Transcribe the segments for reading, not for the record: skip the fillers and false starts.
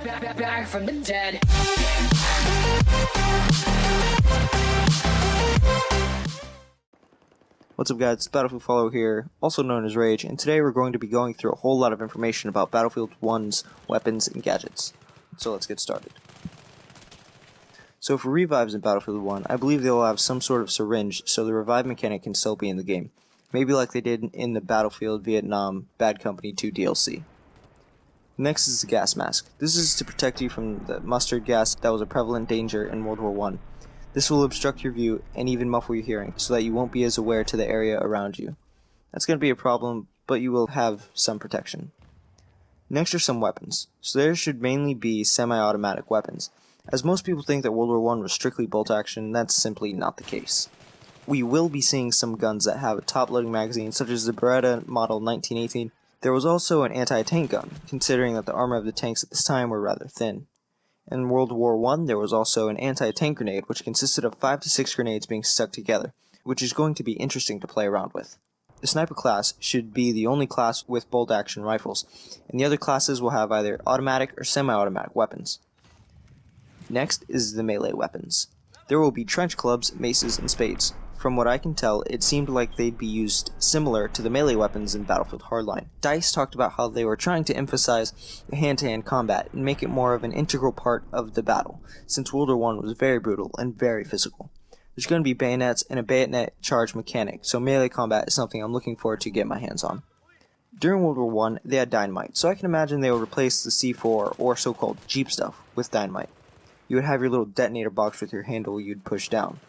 back from the dead. What's up guys, it's Battlefield Follower here, also known as Rage, and today we're going to be going through a whole lot of information about Battlefield 1's weapons and gadgets. So let's get started. So for revives in Battlefield 1, I believe they will have some sort of syringe so the revive mechanic can still be in the game. Maybe like they did in the Battlefield Vietnam Bad Company 2 DLC. Next is the gas mask. This is to protect you from the mustard gas that was a prevalent danger in World War I. This will obstruct your view and even muffle your hearing so that you won't be as aware to the area around you. That's going to be a problem, but you will have some protection. Next are some weapons. So there should mainly be semi-automatic weapons. As most people think that World War I was strictly bolt action, that's simply not the case. We will be seeing some guns that have a top-loading magazine, such as the Beretta Model 1918. There was also an anti-tank gun, considering that the armor of the tanks at this time were rather thin. In World War I, there was also an anti-tank grenade, which consisted of 5 to 6 grenades being stuck together, which is going to be interesting to play around with. The sniper class should be the only class with bolt-action rifles, and the other classes will have either automatic or semi-automatic weapons. Next is the melee weapons. There will be trench clubs, maces, and spades. From what I can tell, it seemed like they'd be used similar to the melee weapons in Battlefield Hardline. DICE talked about how they were trying to emphasize hand-to-hand combat and make it more of an integral part of the battle, since World War I was very brutal and very physical. There's going to be bayonets and a bayonet charge mechanic, so melee combat is something I'm looking forward to get my hands on. During World War I, they had dynamite, so I can imagine they will replace the C4 or so-called Jeep stuff with dynamite. You would have your little detonator box with your handle you'd push down.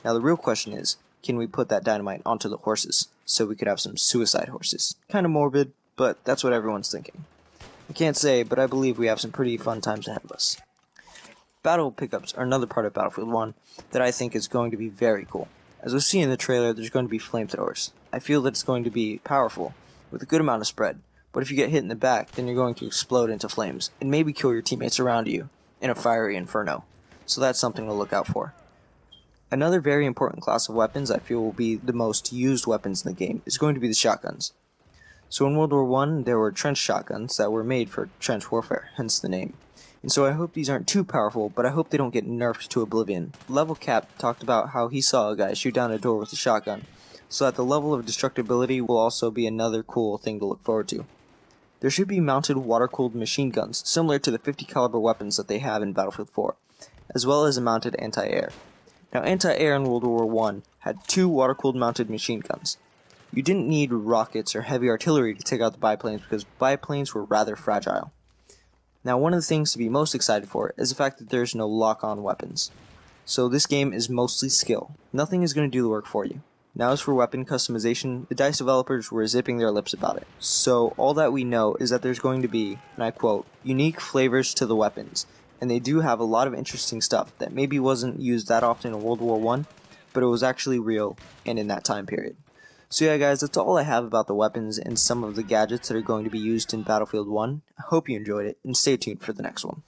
Now the real question is, can we put that dynamite onto the horses, so we could have some suicide horses? Kinda morbid, but that's what everyone's thinking. I can't say, but I believe we have some pretty fun times ahead of us. Battle pickups are another part of Battlefield 1 that I think is going to be very cool. As we'll see in the trailer, there's going to be flamethrowers. I feel that it's going to be powerful, with a good amount of spread, but if you get hit in the back, then you're going to explode into flames, and maybe kill your teammates around you in a fiery inferno. So that's something to look out for. Another very important class of weapons I feel will be the most used weapons in the game is going to be the shotguns. So in World War I, there were trench shotguns that were made for trench warfare, hence the name. And so I hope these aren't too powerful, but I hope they don't get nerfed to oblivion. Level Cap talked about how he saw a guy shoot down a door with a shotgun, so that the level of destructibility will also be another cool thing to look forward to. There should be mounted water-cooled machine guns, similar to the 50 caliber weapons that they have in Battlefield 4, as well as a mounted anti-air. Now, anti-air in World War I had 2 water-cooled mounted machine guns. You didn't need rockets or heavy artillery to take out the biplanes because biplanes were rather fragile. Now, one of the things to be most excited for is the fact that there's no lock-on weapons. So this game is mostly skill. Nothing is going to do the work for you. Now as for weapon customization, the DICE developers were zipping their lips about it. So all that we know is that there's going to be, and I quote, unique flavors to the weapons. And they do have a lot of interesting stuff that maybe wasn't used that often in World War I, but it was actually real and in that time period. So yeah guys, that's all I have about the weapons and some of the gadgets that are going to be used in Battlefield 1. I hope you enjoyed it, and stay tuned for the next one.